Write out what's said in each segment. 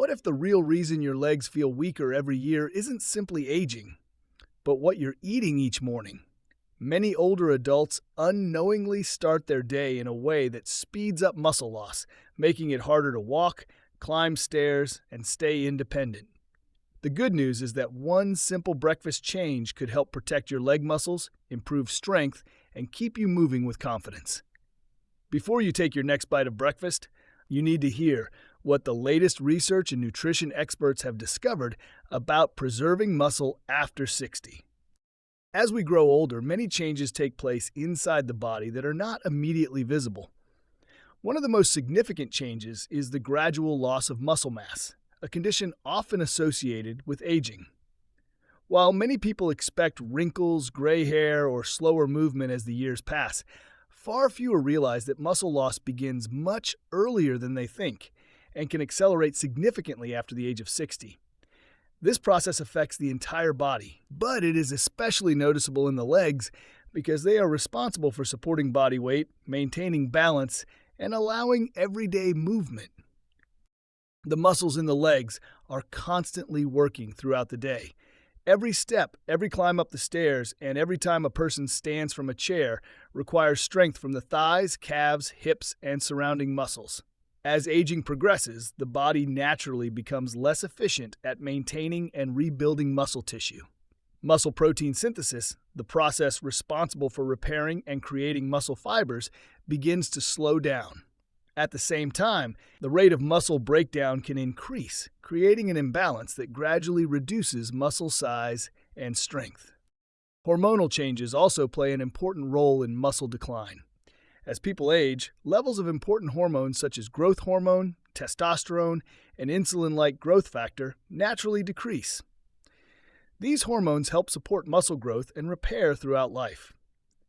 What if the real reason your legs feel weaker every year isn't simply aging, but what you're eating each morning? Many older adults unknowingly start their day in a way that speeds up muscle loss, making it harder to walk, climb stairs, and stay independent. The good news is that one simple breakfast change could help protect your leg muscles, improve strength, and keep you moving with confidence. Before you take your next bite of breakfast, you need to hear what the latest research and nutrition experts have discovered about preserving muscle after 60. As we grow older, many changes take place inside the body that are not immediately visible. One of the most significant changes is the gradual loss of muscle mass, a condition often associated with aging. While many people expect wrinkles, gray hair, or slower movement as the years pass, far fewer realize that muscle loss begins much earlier than they think and can accelerate significantly after the age of 60. This process affects the entire body, but it is especially noticeable in the legs because they are responsible for supporting body weight, maintaining balance, and allowing everyday movement. The muscles in the legs are constantly working throughout the day. Every step, every climb up the stairs, and every time a person stands from a chair requires strength from the thighs, calves, hips, and surrounding muscles. As aging progresses, the body naturally becomes less efficient at maintaining and rebuilding muscle tissue. Muscle protein synthesis, the process responsible for repairing and creating muscle fibers, begins to slow down. At the same time, the rate of muscle breakdown can increase, creating an imbalance that gradually reduces muscle size and strength. Hormonal changes also play an important role in muscle decline. As people age, levels of important hormones such as growth hormone, testosterone, and insulin-like growth factor naturally decrease. These hormones help support muscle growth and repair throughout life.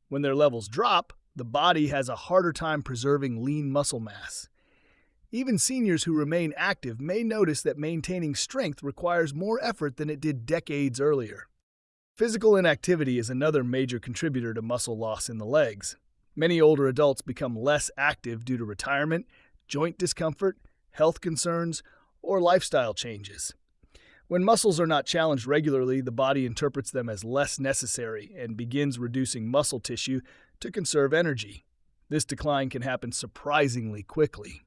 When their levels drop, the body has a harder time preserving lean muscle mass. Even seniors who remain active may notice that maintaining strength requires more effort than it did decades earlier. Physical inactivity is another major contributor to muscle loss in the legs. Many older adults become less active due to retirement, joint discomfort, health concerns, or lifestyle changes. When muscles are not challenged regularly, the body interprets them as less necessary and begins reducing muscle tissue to conserve energy. This decline can happen surprisingly quickly.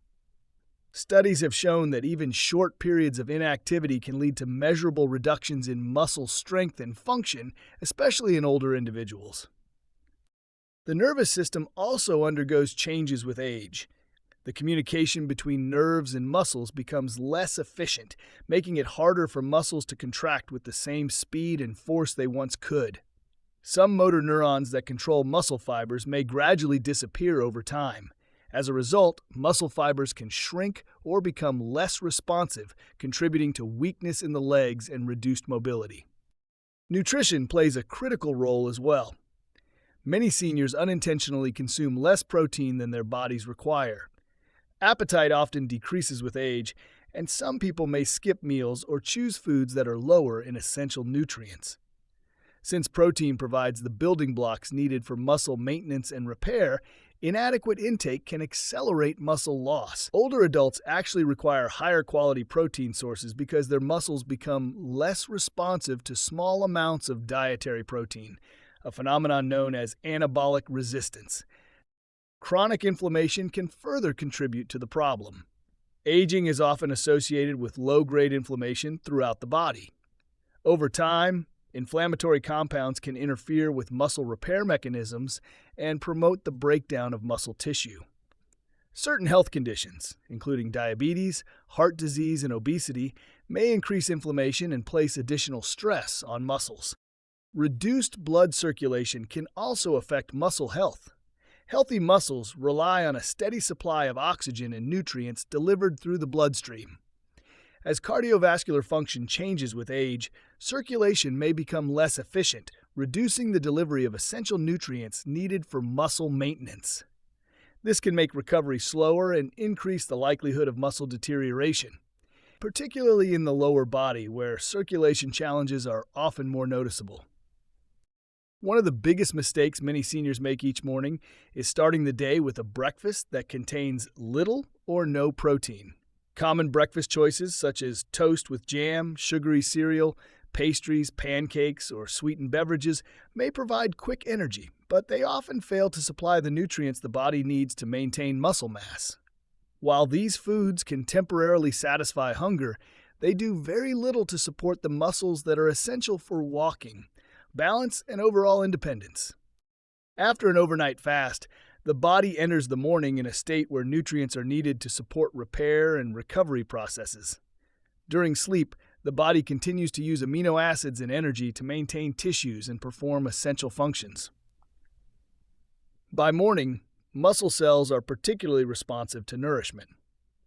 Studies have shown that even short periods of inactivity can lead to measurable reductions in muscle strength and function, especially in older individuals. The nervous system also undergoes changes with age. The communication between nerves and muscles becomes less efficient, making it harder for muscles to contract with the same speed and force they once could. Some motor neurons that control muscle fibers may gradually disappear over time. As a result, muscle fibers can shrink or become less responsive, contributing to weakness in the legs and reduced mobility. Nutrition plays a critical role as well. Many seniors unintentionally consume less protein than their bodies require. Appetite often decreases with age, and some people may skip meals or choose foods that are lower in essential nutrients. Since protein provides the building blocks needed for muscle maintenance and repair, inadequate intake can accelerate muscle loss. Older adults actually require higher quality protein sources because their muscles become less responsive to small amounts of dietary protein, a phenomenon known as anabolic resistance. Chronic inflammation can further contribute to the problem. Aging is often associated with low-grade inflammation throughout the body. Over time, inflammatory compounds can interfere with muscle repair mechanisms and promote the breakdown of muscle tissue. Certain health conditions, including diabetes, heart disease, and obesity, may increase inflammation and place additional stress on muscles. Reduced blood circulation can also affect muscle health. Healthy muscles rely on a steady supply of oxygen and nutrients delivered through the bloodstream. As cardiovascular function changes with age, circulation may become less efficient, reducing the delivery of essential nutrients needed for muscle maintenance. This can make recovery slower and increase the likelihood of muscle deterioration, particularly in the lower body where circulation challenges are often more noticeable. One of the biggest mistakes many seniors make each morning is starting the day with a breakfast that contains little or no protein. Common breakfast choices such as toast with jam, sugary cereal, pastries, pancakes, or sweetened beverages may provide quick energy, but they often fail to supply the nutrients the body needs to maintain muscle mass. While these foods can temporarily satisfy hunger, they do very little to support the muscles that are essential for walking, balance, and overall independence. After an overnight fast, the body enters the morning in a state where nutrients are needed to support repair and recovery processes. During sleep, the body continues to use amino acids and energy to maintain tissues and perform essential functions. By morning, muscle cells are particularly responsive to nourishment.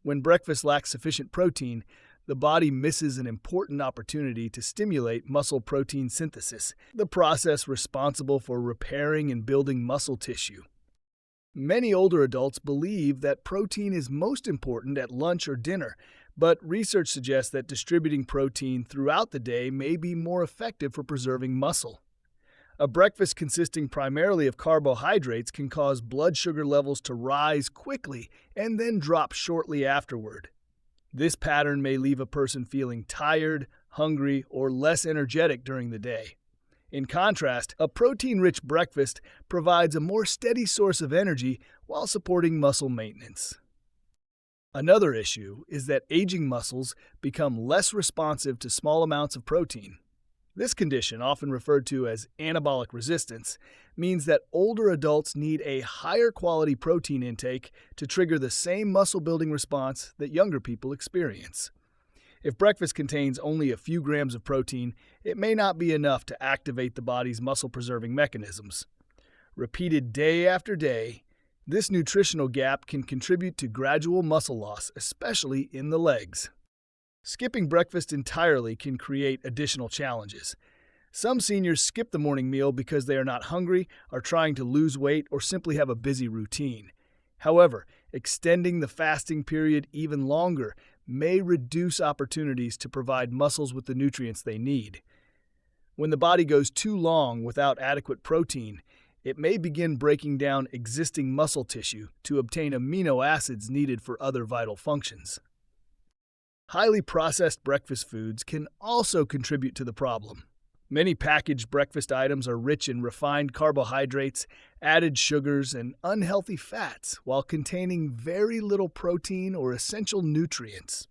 When breakfast lacks sufficient protein, the body misses an important opportunity to stimulate muscle protein synthesis, the process responsible for repairing and building muscle tissue. Many older adults believe that protein is most important at lunch or dinner, but research suggests that distributing protein throughout the day may be more effective for preserving muscle. A breakfast consisting primarily of carbohydrates can cause blood sugar levels to rise quickly and then drop shortly afterward. This pattern may leave a person feeling tired, hungry, or less energetic during the day. In contrast, a protein-rich breakfast provides a more steady source of energy while supporting muscle maintenance. Another issue is that aging muscles become less responsive to small amounts of protein. This condition, often referred to as anabolic resistance, means that older adults need a higher quality protein intake to trigger the same muscle-building response that younger people experience. If breakfast contains only a few grams of protein, it may not be enough to activate the body's muscle-preserving mechanisms. Repeated day after day, this nutritional gap can contribute to gradual muscle loss, especially in the legs. Skipping breakfast entirely can create additional challenges. Some seniors skip the morning meal because they are not hungry, are trying to lose weight, or simply have a busy routine. However, extending the fasting period even longer may reduce opportunities to provide muscles with the nutrients they need. When the body goes too long without adequate protein, it may begin breaking down existing muscle tissue to obtain amino acids needed for other vital functions. Highly processed breakfast foods can also contribute to the problem. Many packaged breakfast items are rich in refined carbohydrates, added sugars, and unhealthy fats, while containing very little protein or essential nutrients.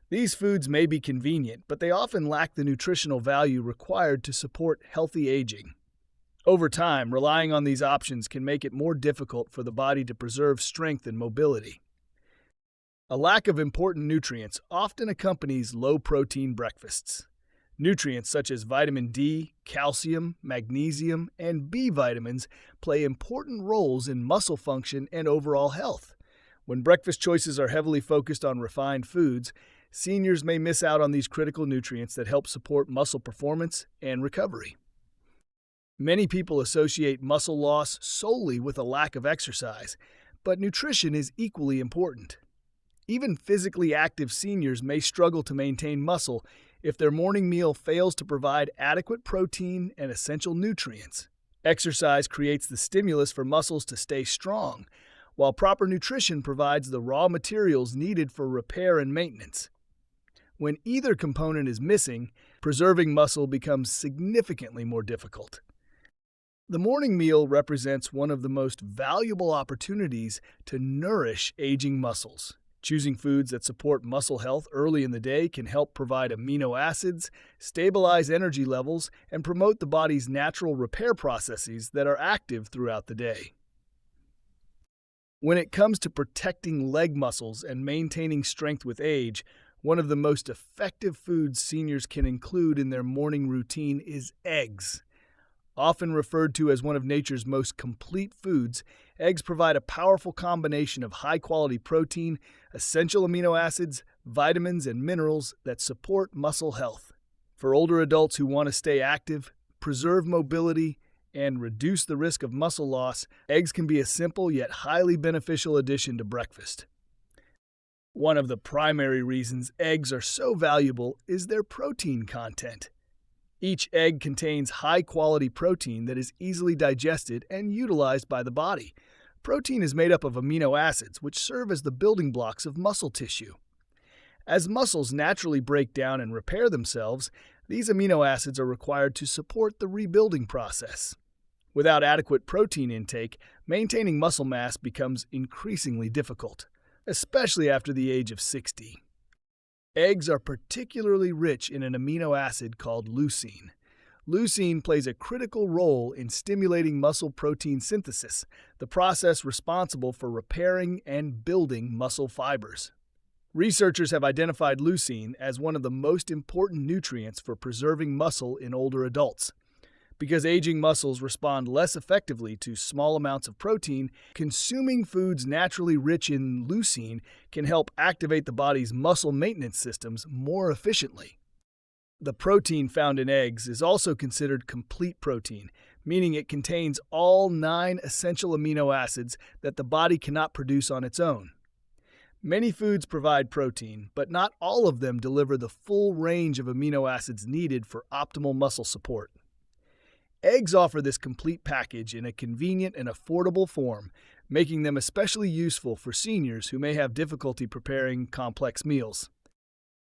These foods may be convenient, but they often lack the nutritional value required to support healthy aging. Over time, relying on these options can make it more difficult for the body to preserve strength and mobility. A lack of important nutrients often accompanies low-protein breakfasts. Nutrients such as vitamin D, calcium, magnesium, and B vitamins play important roles in muscle function and overall health. When breakfast choices are heavily focused on refined foods, seniors may miss out on these critical nutrients that help support muscle performance and recovery. Many people associate muscle loss solely with a lack of exercise, but nutrition is equally important. Even physically active seniors may struggle to maintain muscle if their morning meal fails to provide adequate protein and essential nutrients. Exercise creates the stimulus for muscles to stay strong, while proper nutrition provides the raw materials needed for repair and maintenance. When either component is missing, preserving muscle becomes significantly more difficult. The morning meal represents one of the most valuable opportunities to nourish aging muscles. Choosing foods that support muscle health early in the day can help provide amino acids, stabilize energy levels, and promote the body's natural repair processes that are active throughout the day. When it comes to protecting leg muscles and maintaining strength with age, one of the most effective foods seniors can include in their morning routine is eggs. Often referred to as one of nature's most complete foods, eggs provide a powerful combination of high-quality protein, essential amino acids, vitamins, and minerals that support muscle health. For older adults who want to stay active, preserve mobility, and reduce the risk of muscle loss, eggs can be a simple yet highly beneficial addition to breakfast. One of the primary reasons eggs are so valuable is their protein content. Each egg contains high-quality protein that is easily digested and utilized by the body, Protein is made up of amino acids, which serve as the building blocks of muscle tissue. As muscles naturally break down and repair themselves, these amino acids are required to support the rebuilding process. Without adequate protein intake, maintaining muscle mass becomes increasingly difficult, especially after the age of 60. Eggs are particularly rich in an amino acid called leucine. Leucine plays a critical role in stimulating muscle protein synthesis, the process responsible for repairing and building muscle fibers. Researchers have identified leucine as one of the most important nutrients for preserving muscle in older adults. Because aging muscles respond less effectively to small amounts of protein, consuming foods naturally rich in leucine can help activate the body's muscle maintenance systems more efficiently. The protein found in eggs is also considered complete protein, meaning it contains all 9 essential amino acids that the body cannot produce on its own. Many foods provide protein, but not all of them deliver the full range of amino acids needed for optimal muscle support. Eggs offer this complete package in a convenient and affordable form, making them especially useful for seniors who may have difficulty preparing complex meals.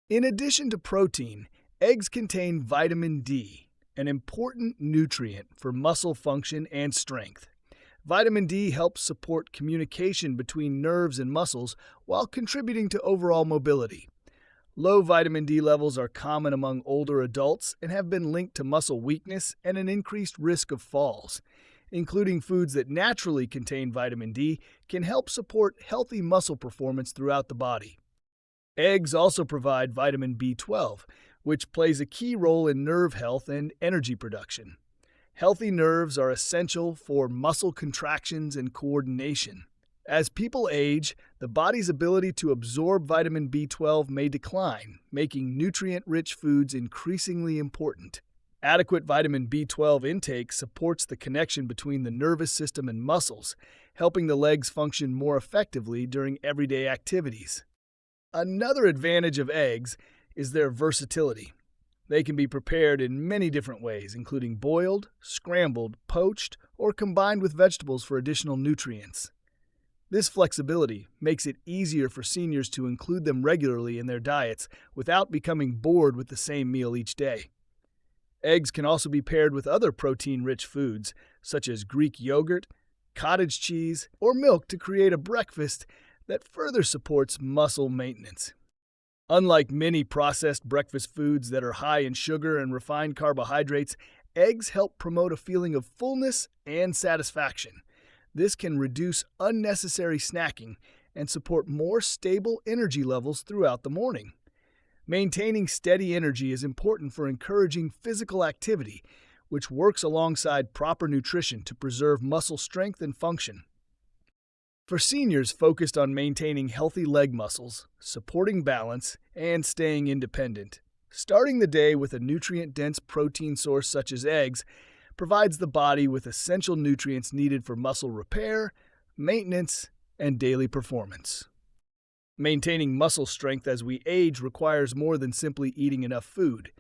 In addition to protein, eggs contain vitamin D, an important nutrient for muscle function and strength. Vitamin D helps support communication between nerves and muscles while contributing to overall mobility. Low vitamin D levels are common among older adults and have been linked to muscle weakness and an increased risk of falls. Including foods that naturally contain vitamin D can help support healthy muscle performance throughout the body. Eggs also provide vitamin B12, which plays a key role in nerve health and energy production. Healthy nerves are essential for muscle contractions and coordination. As people age, the body's ability to absorb vitamin B12 may decline, making nutrient-rich foods increasingly important. Adequate vitamin B12 intake supports the connection between the nervous system and muscles, helping the legs function more effectively during everyday activities. Another advantage of eggs is their versatility. They can be prepared in many different ways, including boiled, scrambled, poached, or combined with vegetables for additional nutrients. This flexibility makes it easier for seniors to include them regularly in their diets without becoming bored with the same meal each day. Eggs can also be paired with other protein-rich foods, such as Greek yogurt, cottage cheese, or milk to create a breakfast that further supports muscle maintenance. Unlike many processed breakfast foods that are high in sugar and refined carbohydrates, eggs help promote a feeling of fullness and satisfaction. This can reduce unnecessary snacking and support more stable energy levels throughout the morning. Maintaining steady energy is important for encouraging physical activity, which works alongside proper nutrition to preserve muscle strength and function. For seniors focused on maintaining healthy leg muscles, supporting balance, and staying independent, starting the day with a nutrient-dense protein source such as eggs provides the body with essential nutrients needed for muscle repair, maintenance, and daily performance. Maintaining muscle strength as we age requires more than simply eating enough food.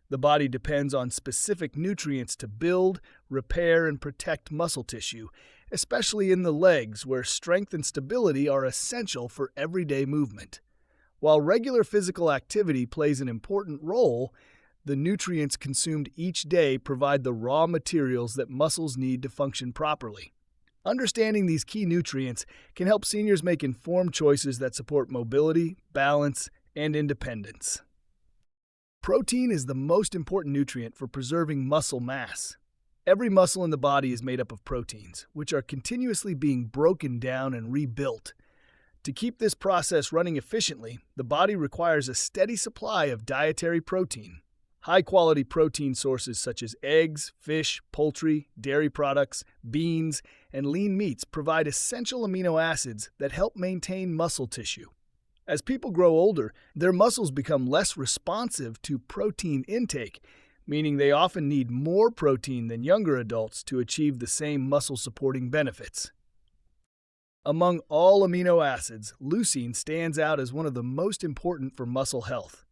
The body depends on specific nutrients to build, repair, and protect muscle tissue, especially in the legs, where strength and stability are essential for everyday movement. While regular physical activity plays an important role, the nutrients consumed each day provide the raw materials that muscles need to function properly. Understanding these key nutrients can help seniors make informed choices that support mobility, balance, and independence. Protein is the most important nutrient for preserving muscle mass. Every muscle in the body is made up of proteins, which are continuously being broken down and rebuilt. To keep this process running efficiently, the body requires a steady supply of dietary protein. High-quality protein sources such as eggs, fish, poultry, dairy products, beans, and lean meats provide essential amino acids that help maintain muscle tissue. As people grow older, their muscles become less responsive to protein intake, meaning they often need more protein than younger adults to achieve the same muscle-supporting benefits. Among all amino acids, leucine stands out as one of the most important for muscle health.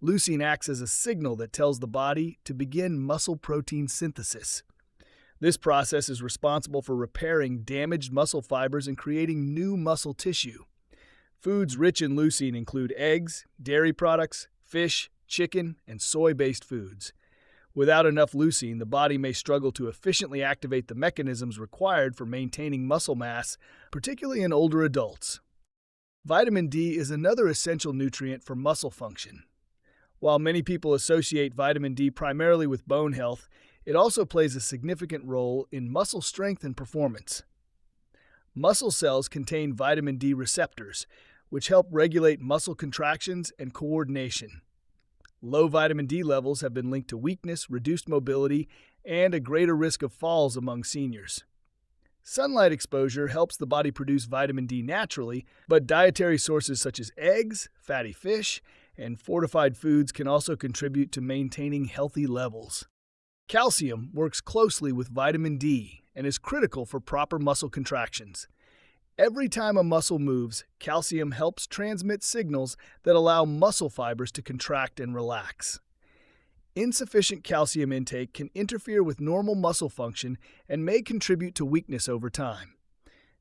Leucine acts as a signal that tells the body to begin muscle protein synthesis. This process is responsible for repairing damaged muscle fibers and creating new muscle tissue. Foods rich in leucine include eggs, dairy products, fish, chicken, and soy-based foods. Without enough leucine, the body may struggle to efficiently activate the mechanisms required for maintaining muscle mass, particularly in older adults. Vitamin D is another essential nutrient for muscle function. While many people associate vitamin D primarily with bone health, it also plays a significant role in muscle strength and performance. Muscle cells contain vitamin D receptors, which help regulate muscle contractions and coordination. Low vitamin D levels have been linked to weakness, reduced mobility, and a greater risk of falls among seniors. Sunlight exposure helps the body produce vitamin D naturally, but dietary sources such as eggs, fatty fish, and fortified foods can also contribute to maintaining healthy levels. Calcium works closely with vitamin D and is critical for proper muscle contractions. Every time a muscle moves, calcium helps transmit signals that allow muscle fibers to contract and relax. Insufficient calcium intake can interfere with normal muscle function and may contribute to weakness over time.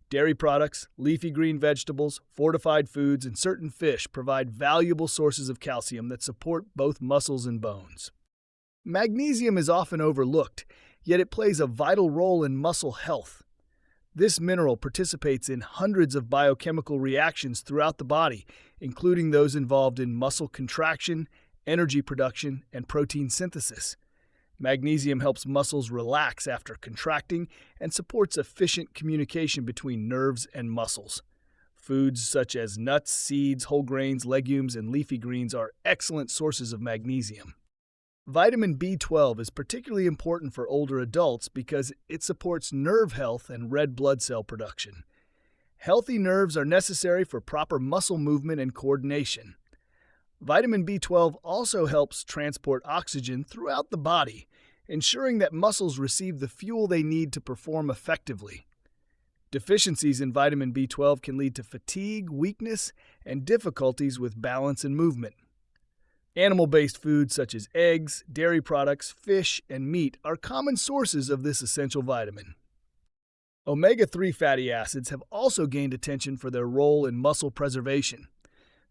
Dairy products, leafy green vegetables, fortified foods, and certain fish provide valuable sources of calcium that support both muscles and bones. Magnesium is often overlooked, yet it plays a vital role in muscle health. This mineral participates in hundreds of biochemical reactions throughout the body, including those involved in muscle contraction, energy production, and protein synthesis. Magnesium helps muscles relax after contracting and supports efficient communication between nerves and muscles. Foods such as nuts, seeds, whole grains, legumes, and leafy greens are excellent sources of magnesium. Vitamin B12 is particularly important for older adults because it supports nerve health and red blood cell production. Healthy nerves are necessary for proper muscle movement and coordination. Vitamin B12 also helps transport oxygen throughout the body, ensuring that muscles receive the fuel they need to perform effectively. Deficiencies in vitamin B12 can lead to fatigue, weakness, and difficulties with balance and movement. Animal-based foods such as eggs, dairy products, fish, and meat are common sources of this essential vitamin. Omega-3 fatty acids have also gained attention for their role in muscle preservation.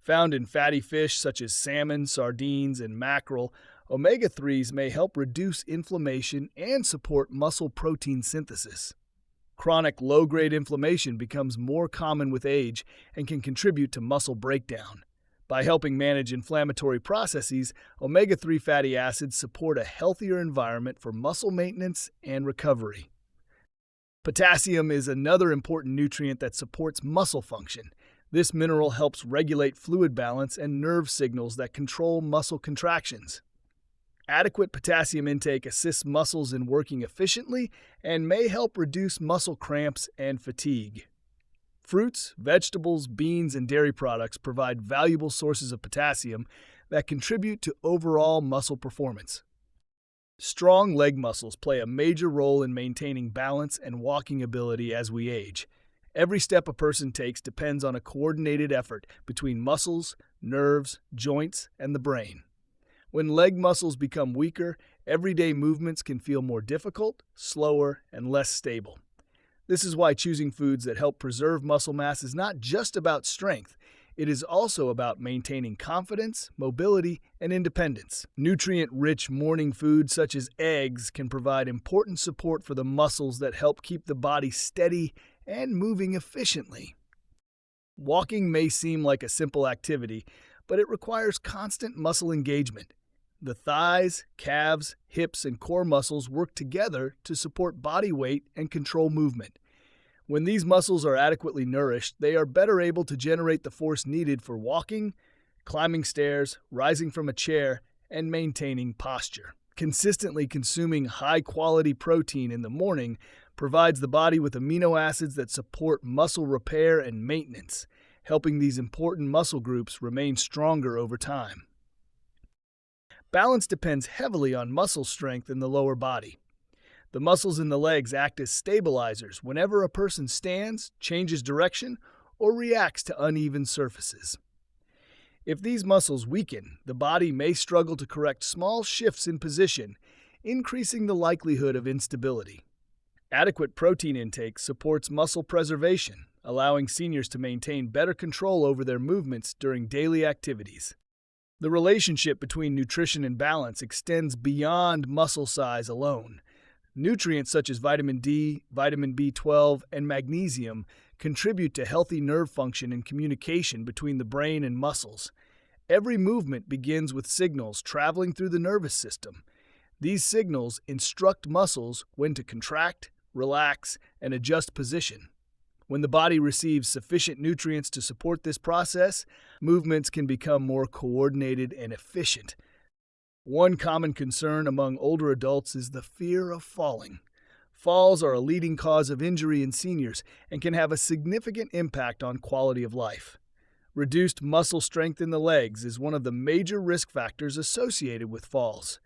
Found in fatty fish such as salmon, sardines, and mackerel, omega-3s may help reduce inflammation and support muscle protein synthesis. Chronic low-grade inflammation becomes more common with age and can contribute to muscle breakdown. By helping manage inflammatory processes, omega-3 fatty acids support a healthier environment for muscle maintenance and recovery. Potassium is another important nutrient that supports muscle function. This mineral helps regulate fluid balance and nerve signals that control muscle contractions. Adequate potassium intake assists muscles in working efficiently and may help reduce muscle cramps and fatigue. Fruits, vegetables, beans, and dairy products provide valuable sources of potassium that contribute to overall muscle performance. Strong leg muscles play a major role in maintaining balance and walking ability as we age. Every step a person takes depends on a coordinated effort between muscles, nerves, joints, and the brain. When leg muscles become weaker, everyday movements can feel more difficult, slower, and less stable. This is why choosing foods that help preserve muscle mass is not just about strength. It is also about maintaining confidence, mobility, and independence. Nutrient-rich morning foods such as eggs can provide important support for the muscles that help keep the body steady and moving efficiently. Walking may seem like a simple activity, but it requires constant muscle engagement. The thighs, calves, hips, and core muscles work together to support body weight and control movement. When these muscles are adequately nourished, they are better able to generate the force needed for walking, climbing stairs, rising from a chair, and maintaining posture. Consistently consuming high-quality protein in the morning provides the body with amino acids that support muscle repair and maintenance, helping these important muscle groups remain stronger over time. Balance depends heavily on muscle strength in the lower body. The muscles in the legs act as stabilizers whenever a person stands, changes direction, or reacts to uneven surfaces. If these muscles weaken, the body may struggle to correct small shifts in position, increasing the likelihood of instability. Adequate protein intake supports muscle preservation, allowing seniors to maintain better control over their movements during daily activities. The relationship between nutrition and balance extends beyond muscle size alone. Nutrients such as vitamin D, vitamin B12, and magnesium contribute to healthy nerve function and communication between the brain and muscles. Every movement begins with signals traveling through the nervous system. These signals instruct muscles when to contract, relax, and adjust position. When the body receives sufficient nutrients to support this process, movements can become more coordinated and efficient. One common concern among older adults is the fear of falling. Falls are a leading cause of injury in seniors and can have a significant impact on quality of life. Reduced muscle strength in the legs is one of the major risk factors associated with falls.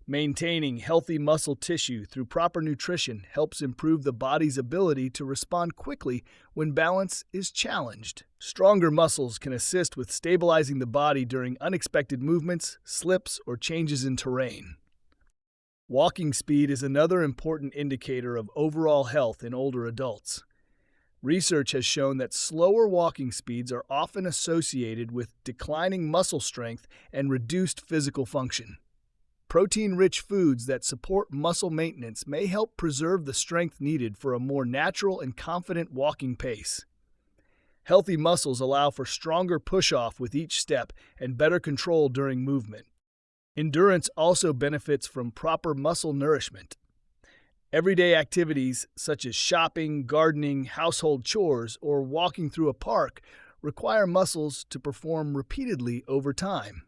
Maintaining healthy muscle tissue through proper nutrition helps improve the body's ability to respond quickly when balance is challenged. Stronger muscles can assist with stabilizing the body during unexpected movements, slips, or changes in terrain. Walking speed is another important indicator of overall health in older adults. Research has shown that slower walking speeds are often associated with declining muscle strength and reduced physical function. Protein-rich foods that support muscle maintenance may help preserve the strength needed for a more natural and confident walking pace. Healthy muscles allow for stronger push-off with each step and better control during movement. Endurance also benefits from proper muscle nourishment. Everyday activities such as shopping, gardening, household chores, or walking through a park require muscles to perform repeatedly over time.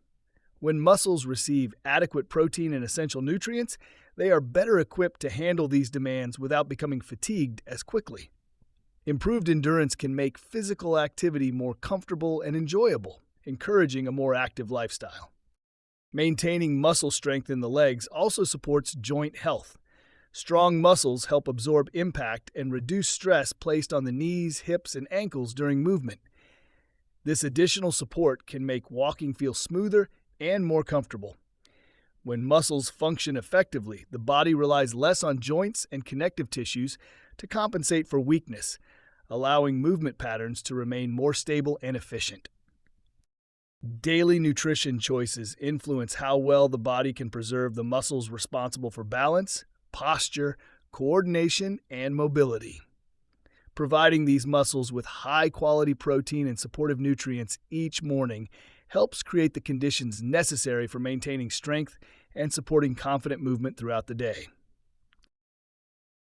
When muscles receive adequate protein and essential nutrients, they are better equipped to handle these demands without becoming fatigued as quickly. Improved endurance can make physical activity more comfortable and enjoyable, encouraging a more active lifestyle. Maintaining muscle strength in the legs also supports joint health. Strong muscles help absorb impact and reduce stress placed on the knees, hips, and ankles during movement. This additional support can make walking feel smoother and more comfortable. When muscles function effectively, the body relies less on joints and connective tissues to compensate for weakness, allowing movement patterns to remain more stable and efficient. Daily nutrition choices influence how well the body can preserve the muscles responsible for balance, posture, coordination, and mobility. Providing these muscles with high-quality protein and supportive nutrients each morning helps create the conditions necessary for maintaining strength and supporting confident movement throughout the day.